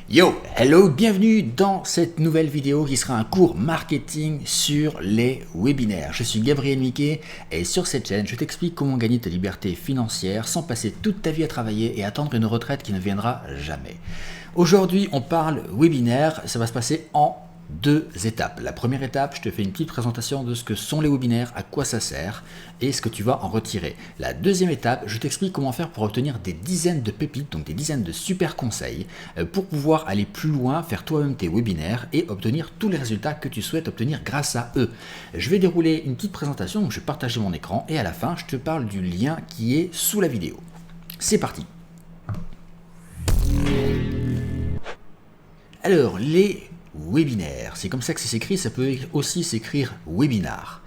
Yo, hello, bienvenue dans cette nouvelle vidéo qui sera un cours marketing sur les webinaires. Je suis Gabriel Miquet et sur cette chaîne, je t'explique comment gagner ta liberté financière sans passer toute ta vie à travailler et attendre une retraite qui ne viendra jamais. Aujourd'hui, on parle webinaire, ça va se passer en deux étapes. La première étape, je te fais une petite présentation de ce que sont les webinaires, à quoi ça sert et ce que tu vas en retirer. La deuxième étape, je t'explique comment faire pour obtenir des dizaines de pépites, donc des dizaines de super conseils pour pouvoir aller plus loin, faire toi-même tes webinaires et obtenir tous les résultats que tu souhaites obtenir grâce à eux. Je vais dérouler une petite présentation, donc je vais partager mon écran et à la fin, je te parle du lien qui est sous la vidéo. C'est parti. Alors, les webinaires, c'est comme ça que ça s'écrit, ça peut aussi s'écrire webinar.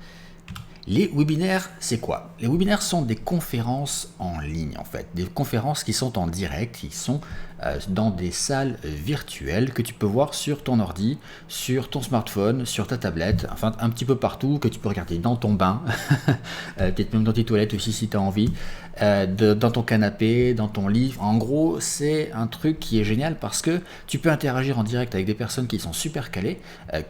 Les webinaires, c'est quoi? Les webinaires sont des conférences en ligne en fait, des conférences qui sont en direct, qui sont dans des salles virtuelles que tu peux voir sur ton ordi, sur ton smartphone, sur ta tablette, enfin un petit peu partout, que tu peux regarder dans ton bain, peut-être même dans tes toilettes aussi si tu as envie, dans ton canapé, dans ton lit. En gros, c'est un truc qui est génial parce que tu peux interagir en direct avec des personnes qui sont super calées,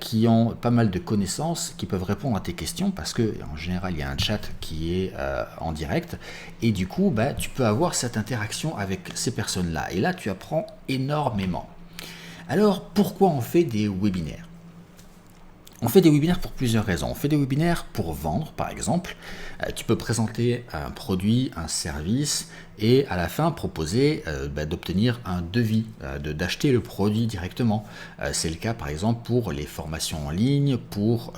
qui ont pas mal de connaissances, qui peuvent répondre à tes questions parce que en général, il y a un chat qui est en direct et du coup, tu peux avoir cette interaction avec ces personnes-là. Et là, tu apprends énormément. Alors, pourquoi on fait des webinaires? On fait des webinaires pour plusieurs raisons. On fait des webinaires pour vendre, par exemple. Tu peux présenter un produit, un service et à la fin proposer d'obtenir un devis, d'acheter le produit directement. C'est le cas, par exemple, pour les formations en ligne, pour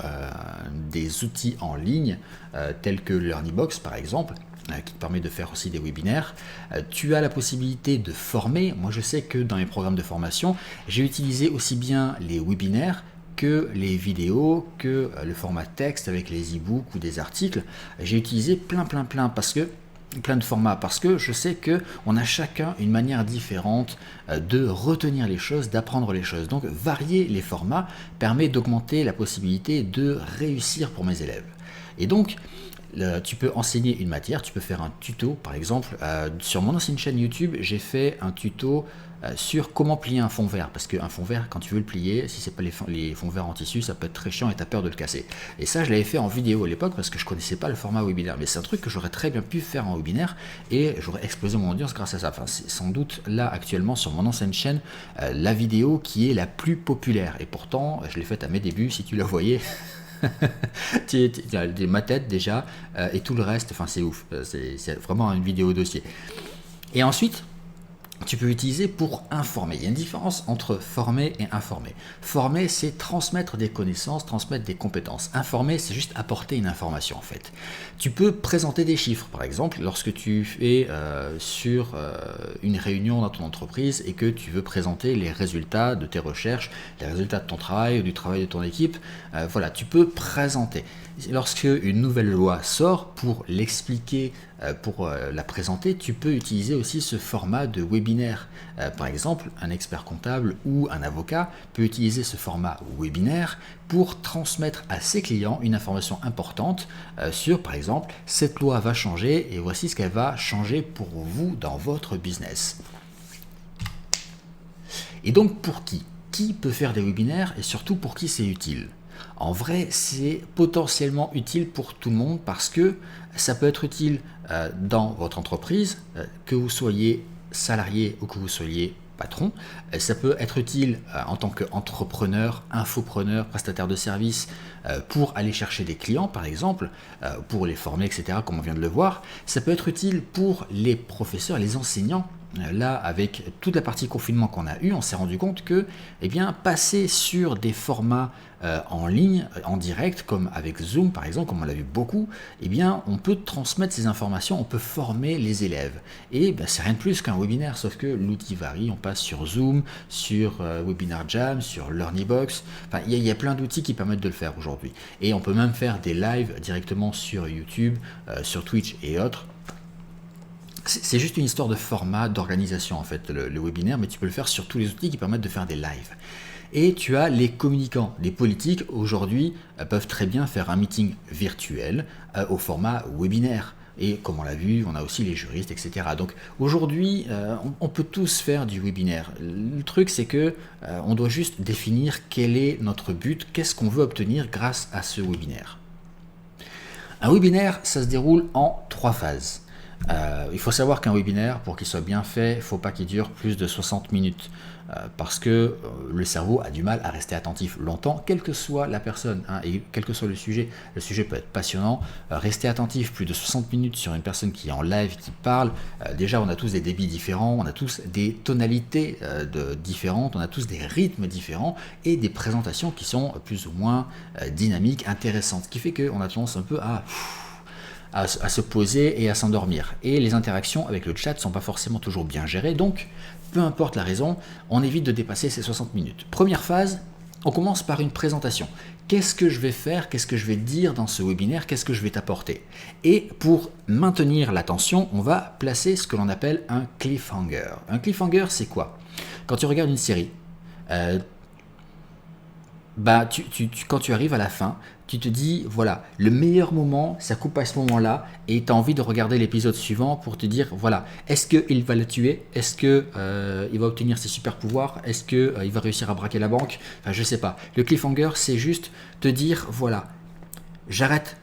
des outils en ligne tels que LearnyBox, par exemple, qui te permet de faire aussi des webinaires. Tu as la possibilité de former. Moi, je sais que dans mes programmes de formation, j'ai utilisé aussi bien les webinaires que les vidéos, que le format texte avec les e-books ou des articles. J'ai utilisé plein de formats parce que je sais que on a chacun une manière différente de retenir les choses, d'apprendre les choses. Donc varier les formats permet d'augmenter la possibilité de réussir pour mes élèves. Et donc tu peux enseigner une matière, tu peux faire un tuto par exemple. Sur mon ancienne chaîne YouTube, j'ai fait un tuto sur comment plier un fond vert, parce qu'un fond vert, quand tu veux le plier, si c'est pas les fonds verts en tissu, ça peut être très chiant et tu as peur de le casser. Et ça, je l'avais fait en vidéo à l'époque parce que je connaissais pas le format webinaire, mais c'est un truc que j'aurais très bien pu faire en webinaire et j'aurais explosé mon audience grâce à ça. Enfin, c'est sans doute là actuellement sur mon ancienne chaîne la vidéo qui est la plus populaire et pourtant je l'ai faite à mes débuts, si tu la voyais. Ma tête déjà et tout le reste, enfin c'est ouf, c'est vraiment une vidéo dossier. Et ensuite, tu peux utiliser pour informer. Il y a une différence entre former et informer. Former, c'est transmettre des connaissances, transmettre des compétences. Informer, c'est juste apporter une information en fait. Tu peux présenter des chiffres, par exemple, lorsque tu es sur une réunion dans ton entreprise et que tu veux présenter les résultats de tes recherches, les résultats de ton travail ou du travail de ton équipe. Voilà, tu peux présenter. Lorsque une nouvelle loi sort, pour l'expliquer, pour la présenter, tu peux utiliser aussi ce format de webinaire. Par exemple, un expert comptable ou un avocat peut utiliser ce format webinaire pour transmettre à ses clients une information importante sur, par exemple, cette loi va changer et voici ce qu'elle va changer pour vous dans votre business. Et donc pour qui? Qui peut faire des webinaires et surtout pour qui c'est utile? En vrai, c'est potentiellement utile pour tout le monde parce que ça peut être utile dans votre entreprise, que vous soyez salarié ou que vous soyez patron. Ça peut être utile en tant qu'entrepreneur, infopreneur, prestataire de services pour aller chercher des clients par exemple, pour les former, etc. comme on vient de le voir. Ça peut être utile pour les professeurs, les enseignants. Là, avec toute la partie confinement qu'on a eu, on s'est rendu compte que passer sur des formats en ligne, en direct, comme avec Zoom par exemple, comme on l'a vu beaucoup, on peut transmettre ces informations, on peut former les élèves. Et c'est rien de plus qu'un webinaire, sauf que l'outil varie, on passe sur Zoom, sur Webinar Jam, sur LearnyBox, enfin il y a plein d'outils qui permettent de le faire aujourd'hui. Et on peut même faire des lives directement sur YouTube, sur Twitch et autres. C'est juste une histoire de format, d'organisation en fait, le webinaire, mais tu peux le faire sur tous les outils qui permettent de faire des lives. Et tu as les communicants. Les politiques aujourd'hui peuvent très bien faire un meeting virtuel au format webinaire. Et comme on l'a vu, on a aussi les juristes, etc. Donc aujourd'hui, on peut tous faire du webinaire. Le truc, c'est que on doit juste définir quel est notre but, qu'est-ce qu'on veut obtenir grâce à ce webinaire. Un webinaire, ça se déroule en 3 phases. Il faut savoir qu'un webinaire, pour qu'il soit bien fait, il ne faut pas qu'il dure plus de 60 minutes. Parce que le cerveau a du mal à rester attentif longtemps, quelle que soit la personne, hein, et quel que soit le sujet peut être passionnant. Rester attentif plus de 60 minutes sur une personne qui est en live, qui parle, déjà on a tous des débits différents, on a tous des tonalités différentes, on a tous des rythmes différents et des présentations qui sont plus ou moins dynamiques, intéressantes, ce qui fait qu'on a tendance un peu à se poser et à s'endormir. Et les interactions avec le chat ne sont pas forcément toujours bien gérées, donc peu importe la raison, on évite de dépasser ces 60 minutes. Première phase, on commence par une présentation. Qu'est-ce que je vais faire? Qu'est-ce que je vais dire dans ce webinaire? Qu'est-ce que je vais t'apporter? Et pour maintenir l'attention, on va placer ce que l'on appelle un cliffhanger. Un cliffhanger, c'est quoi? Quand tu regardes une série, quand tu arrives à la fin, tu te dis, voilà, le meilleur moment, ça coupe à ce moment-là, et tu as envie de regarder l'épisode suivant pour te dire, voilà, est-ce qu'il va le tuer? Est-ce qu'il va obtenir ses super pouvoirs? Est-ce qu'il va réussir à braquer la banque? Enfin, je sais pas. Le cliffhanger, c'est juste te dire, voilà, j'arrête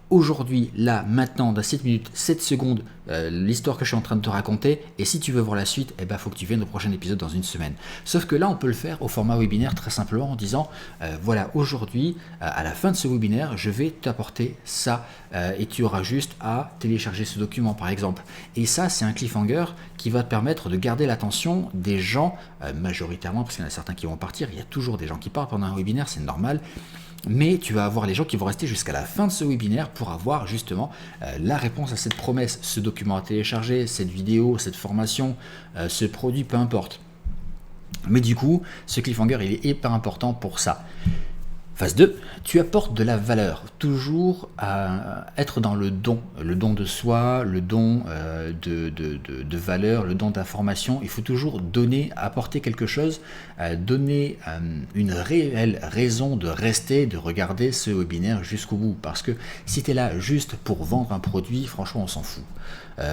aujourd'hui, là, maintenant, dans 7 minutes, 7 secondes, l'histoire que je suis en train de te raconter, et si tu veux voir la suite, il faut que tu viennes au prochain épisode dans une semaine. Sauf que là, on peut le faire au format webinaire très simplement en disant, voilà, aujourd'hui, à la fin de ce webinaire, je vais t'apporter ça, et tu auras juste à télécharger ce document, par exemple. Et ça, c'est un cliffhanger qui va te permettre de garder l'attention des gens, majoritairement, parce qu'il y en a certains qui vont partir, il y a toujours des gens qui partent pendant un webinaire, c'est normal. Mais tu vas avoir les gens qui vont rester jusqu'à la fin de ce webinaire pour avoir justement la réponse à cette promesse, ce document à télécharger, cette vidéo, cette formation, ce produit, peu importe. Mais du coup, ce cliffhanger, il est hyper important pour ça. Phase 2, tu apportes de la valeur, toujours à être dans le don de soi, le don de valeur, le don d'information. Il faut toujours donner, apporter quelque chose, donner une réelle raison de rester, de regarder ce webinaire jusqu'au bout. Parce que si tu es là juste pour vendre un produit, franchement, on s'en fout.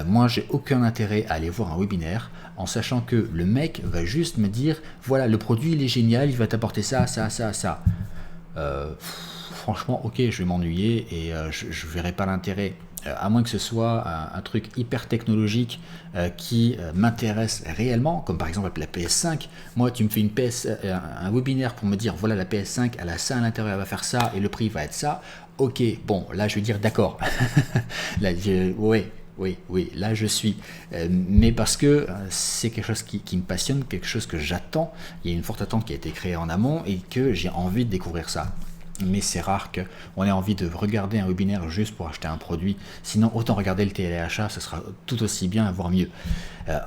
Moi, j'ai aucun intérêt à aller voir un webinaire en sachant que le mec va juste me dire, voilà, le produit, il est génial, il va t'apporter ça, ça, ça, ça. Franchement, ok, je vais m'ennuyer et je verrai pas l'intérêt, à moins que ce soit un truc hyper technologique qui m'intéresse réellement, comme par exemple la PS5. Moi, tu me fais un webinaire pour me dire, voilà, la PS5, elle a ça à l'intérieur, elle va faire ça et le prix va être ça. Ok, bon, là, je vais dire d'accord. Là, oui, là je suis. Mais parce que c'est quelque chose qui me passionne, quelque chose que j'attends. Il y a une forte attente qui a été créée en amont et que j'ai envie de découvrir ça. Mais c'est rare qu'on ait envie de regarder un webinaire juste pour acheter un produit. Sinon, autant regarder le téléachat, ce sera tout aussi bien, voire mieux.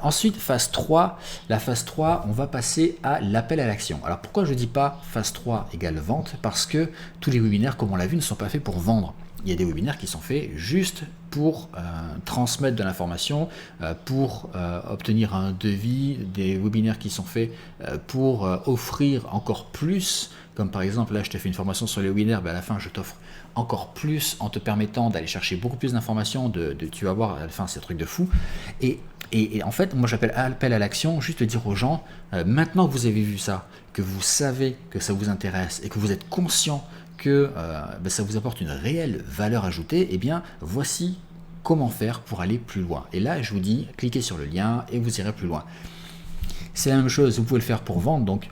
Ensuite, phase 3. La phase 3, on va passer à l'appel à l'action. Alors pourquoi je ne dis pas phase 3 égale vente? Parce que tous les webinaires, comme on l'a vu, ne sont pas faits pour vendre. Il y a des webinaires qui sont faits juste pour transmettre de l'information, pour obtenir un devis, des webinaires qui sont faits pour offrir encore plus, comme par exemple là je te fais une formation sur les webinaires, à la fin je t'offre encore plus en te permettant d'aller chercher beaucoup plus d'informations, tu vas voir à la fin c'est un truc de fou. Et en fait, moi j'appelle appel à l'action, juste dire aux gens, maintenant que vous avez vu ça, que vous savez que ça vous intéresse et que vous êtes conscient que ça vous apporte une réelle valeur ajoutée, eh bien voici comment faire pour aller plus loin. Et là je vous dis, cliquez sur le lien et vous irez plus loin. C'est la même chose, vous pouvez le faire pour vendre. Donc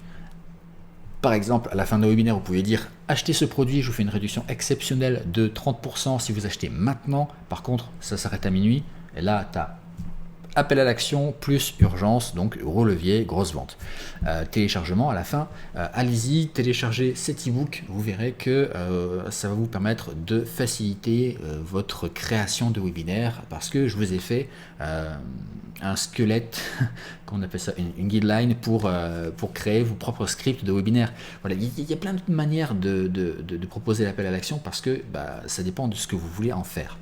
par exemple, à la fin d'un webinaire, vous pouvez dire achetez ce produit, je vous fais une réduction exceptionnelle de 30% si vous achetez maintenant. Par contre, ça s'arrête à minuit. Et là, tu as appel à l'action plus urgence, donc gros levier, grosse vente. Téléchargement à la fin, allez-y, téléchargez cet e-book, vous verrez que ça va vous permettre de faciliter votre création de webinaire parce que je vous ai fait un squelette, qu'on appelle ça, une guideline pour créer vos propres scripts de webinaire. Voilà, il y a plein de manières de proposer l'appel à l'action parce que ça dépend de ce que vous voulez en faire.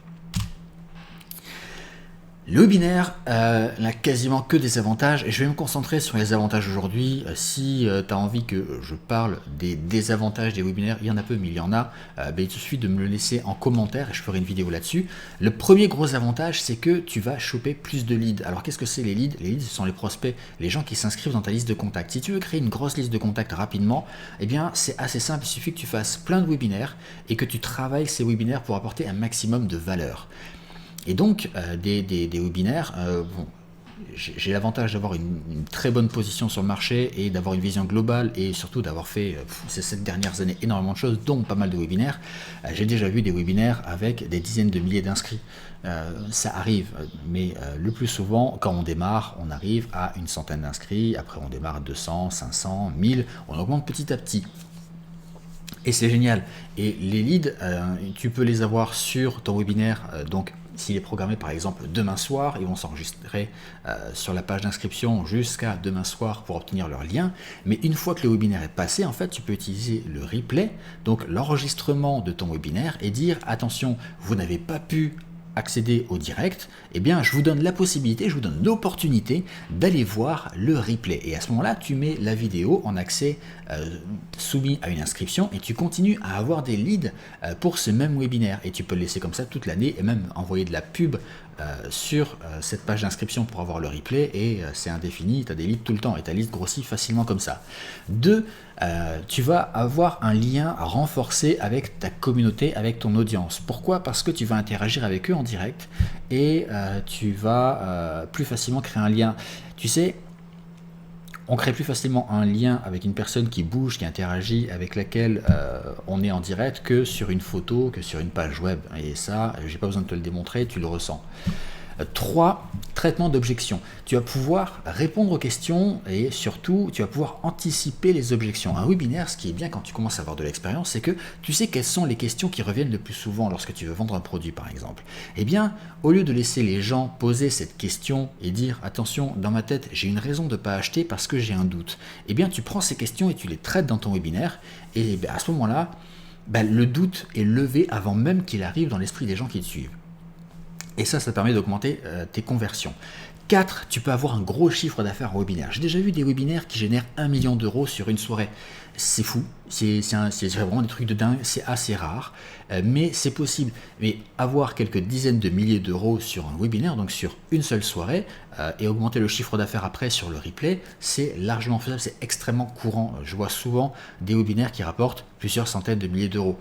Le webinaire n'a quasiment que des avantages et je vais me concentrer sur les avantages aujourd'hui. Si tu as envie que je parle des désavantages des webinaires, il y en a peu mais il y en a, il te suffit de me le laisser en commentaire et je ferai une vidéo là-dessus. Le premier gros avantage, c'est que tu vas choper plus de leads. Alors qu'est-ce que c'est les leads? Les leads, ce sont les prospects, les gens qui s'inscrivent dans ta liste de contacts. Si tu veux créer une grosse liste de contacts rapidement, eh bien c'est assez simple, il suffit que tu fasses plein de webinaires et que tu travailles ces webinaires pour apporter un maximum de valeur. Et donc, des webinaires, bon, j'ai l'avantage d'avoir une très bonne position sur le marché et d'avoir une vision globale et surtout d'avoir fait ces 7 dernières années énormément de choses, dont pas mal de webinaires. J'ai déjà vu des webinaires avec des dizaines de milliers d'inscrits. Ça arrive, mais le plus souvent, quand on démarre, on arrive à une centaine d'inscrits, après on démarre à 200, 500, 1000, on augmente petit à petit. Et c'est génial. Et les leads, tu peux les avoir sur ton webinaire, donc s'il est programmé par exemple demain soir, ils vont s'enregistrer sur la page d'inscription jusqu'à demain soir pour obtenir leur lien. Mais une fois que le webinaire est passé, en fait, tu peux utiliser le replay, donc l'enregistrement de ton webinaire et dire attention, vous n'avez pas pu accéder au direct, eh bien je vous donne la possibilité, je vous donne l'opportunité d'aller voir le replay. Et à ce moment-là, tu mets la vidéo en accès soumis à une inscription et tu continues à avoir des leads pour ce même webinaire. Et tu peux le laisser comme ça toute l'année et même envoyer de la pub sur cette page d'inscription pour avoir le replay et c'est indéfini, tu as des leads tout le temps et ta liste grossit facilement comme ça. 2, tu vas avoir un lien renforcé avec ta communauté, avec ton audience. Pourquoi? Parce que tu vas interagir avec eux en direct et tu vas plus facilement créer un lien. Tu sais, on crée plus facilement un lien avec une personne qui bouge, qui interagit, avec laquelle on est en direct que sur une photo, que sur une page web. Et ça, j'ai pas besoin de te le démontrer, tu le ressens. 3, traitement d'objections. Tu vas pouvoir répondre aux questions et surtout, tu vas pouvoir anticiper les objections. Un webinaire, ce qui est bien quand tu commences à avoir de l'expérience, c'est que tu sais quelles sont les questions qui reviennent le plus souvent lorsque tu veux vendre un produit, par exemple. Eh bien, au lieu de laisser les gens poser cette question et dire « Attention, dans ma tête, j'ai une raison de ne pas acheter parce que j'ai un doute », eh bien, tu prends ces questions et tu les traites dans ton webinaire et à ce moment-là, le doute est levé avant même qu'il arrive dans l'esprit des gens qui te suivent. Et ça permet d'augmenter tes conversions. 4, tu peux avoir un gros chiffre d'affaires en webinaire. J'ai déjà vu des webinaires qui génèrent 1 million d'euros sur une soirée. C'est fou, c'est vraiment des trucs de dingue, c'est assez rare, mais c'est possible. Mais avoir quelques dizaines de milliers d'euros sur un webinaire, donc sur une seule soirée, et augmenter le chiffre d'affaires après sur le replay, c'est largement faisable, c'est extrêmement courant. Je vois souvent des webinaires qui rapportent plusieurs centaines de milliers d'euros.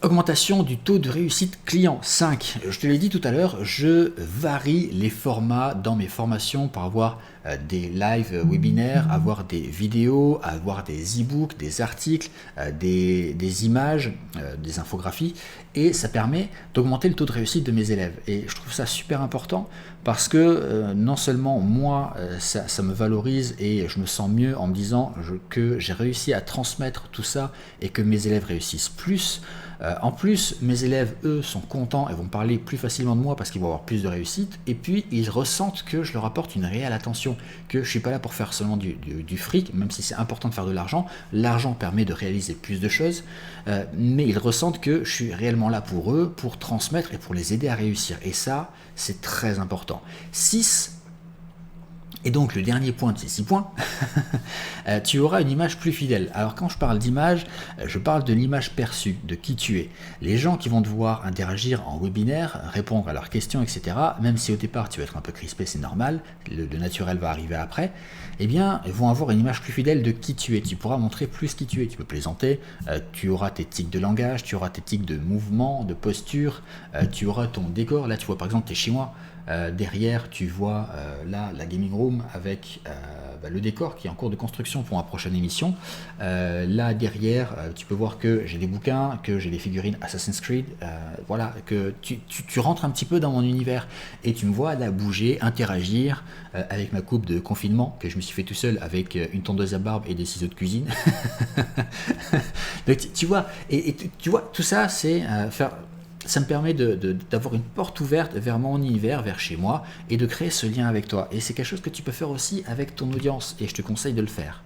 Augmentation du taux de réussite client. 5. Je te l'ai dit tout à l'heure, je varie les formats dans mes formations pour avoir des live webinaires, avoir des vidéos, avoir des e-books, des articles, des images, des infographies et ça permet d'augmenter le taux de réussite de mes élèves. Et je trouve ça super important parce que non seulement moi, ça me valorise et je me sens mieux en me disant que j'ai réussi à transmettre tout ça et que mes élèves réussissent plus. En plus, mes élèves, eux, sont contents et vont parler plus facilement de moi parce qu'ils vont avoir plus de réussite. Et puis, ils ressentent que je leur apporte une réelle attention, que je ne suis pas là pour faire seulement du fric, même si c'est important de faire de l'argent. L'argent permet de réaliser plus de choses, mais ils ressentent que je suis réellement là pour eux, pour transmettre et pour les aider à réussir. Et ça, c'est très important. 6. Et donc le dernier point de ces 6 points, tu auras une image plus fidèle. Alors quand je parle d'image, je parle de l'image perçue, de qui tu es. Les gens qui vont devoir interagir en webinaire, répondre à leurs questions, etc., même si au départ tu vas être un peu crispé, c'est normal, le naturel va arriver après, eh bien, ils vont avoir une image plus fidèle de qui tu es. Tu pourras montrer plus qui tu es. Tu peux plaisanter, tu auras tes tics de langage, tu auras tes tics de mouvement, de posture, tu auras ton décor. Là, tu vois par exemple, tu es chez moi. Derrière, tu vois là la gaming room avec le décor qui est en cours de construction pour ma prochaine émission. Là derrière, tu peux voir que j'ai des bouquins, que j'ai des figurines Assassin's Creed. Voilà, que tu rentres un petit peu dans mon univers et tu me vois là bouger, interagir avec ma coupe de confinement que je me suis fait tout seul avec une tondeuse à barbe et des ciseaux de cuisine. Donc tu vois, et tu vois, tout ça, c'est faire. Ça me permet d'avoir une porte ouverte vers mon univers, vers chez moi, et de créer ce lien avec toi. Et c'est quelque chose que tu peux faire aussi avec ton audience, et je te conseille de le faire.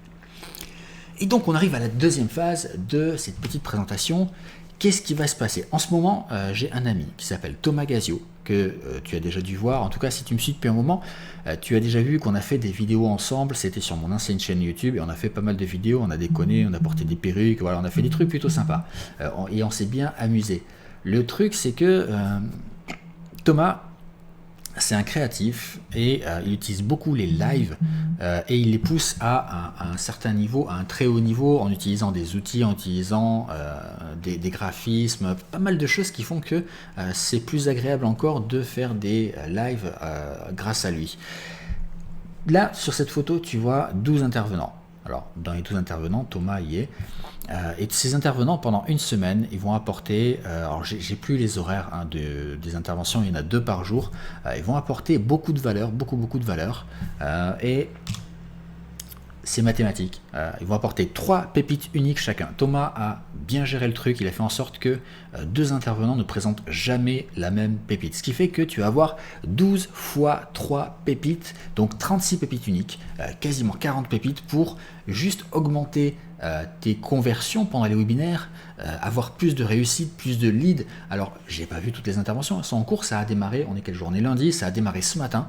Et donc on arrive à la deuxième phase de cette petite présentation, Qu'est-ce qui va se passer? En ce moment, j'ai un ami qui s'appelle Thomas Gazio, que tu as déjà dû voir. En tout cas, si tu me suis depuis un moment, tu as déjà vu qu'on a fait des vidéos ensemble. C'était sur mon ancienne chaîne YouTube et on a fait pas mal de vidéos. On a déconné, on a porté des perruques, voilà, on a fait des trucs plutôt sympas. Et on s'est bien amusé. Le truc, c'est que Thomas, c'est un créatif et il utilise beaucoup les lives et il les pousse à un certain niveau, à un très haut niveau, en utilisant des outils, en utilisant des graphismes, pas mal de choses qui font que c'est plus agréable encore de faire des lives grâce à lui. Là, sur cette photo, tu vois 12 intervenants. Alors, dans les 12 intervenants, Thomas y est. Et ces intervenants, pendant une semaine, ils vont apporter, alors j'ai plus les horaires des interventions, il y en a 2 par jour, ils vont apporter beaucoup de valeur, beaucoup de valeur, et c'est mathématique. Ils vont apporter 3 pépites uniques chacun. Thomas a bien géré le truc, il a fait en sorte que 2 intervenants ne présentent jamais la même pépite. Ce qui fait que tu vas avoir 12 fois 3 pépites, donc 36 pépites uniques, quasiment 40 pépites pour juste augmenter tes conversions pendant les webinaires, avoir plus de réussite, plus de leads. Alors, j'ai pas vu toutes les interventions, elles sont en cours, ça a démarré, on est quel jour? On est lundi, ça a démarré ce matin.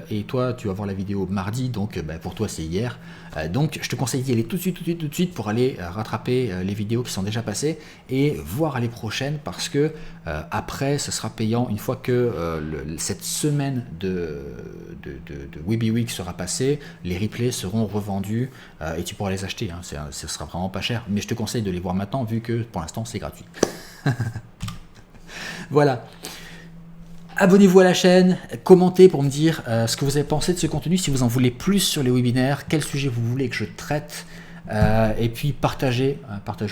Et toi, tu vas voir la vidéo mardi, donc pour toi, c'est hier. Donc, je te conseille d'y aller tout de suite pour aller rattraper les vidéos qui sont déjà passées et voir les prochaines parce que après, ce sera payant une fois que cette semaine de WebiWeek sera passée, les replays seront revendus et tu pourras les acheter. Hein, ce sera vraiment pas cher, mais je te conseille de les voir maintenant vu que pour l'instant c'est gratuit. Voilà. Abonnez-vous à la chaîne, commentez pour me dire ce que vous avez pensé de ce contenu, si vous en voulez plus sur les webinaires, quel sujet vous voulez que je traite, et puis partagez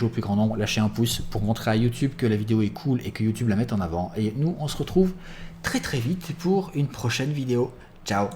au plus grand nombre, lâchez un pouce pour montrer à YouTube que la vidéo est cool et que YouTube la mette en avant. Et nous, on se retrouve très vite pour une prochaine vidéo. Ciao!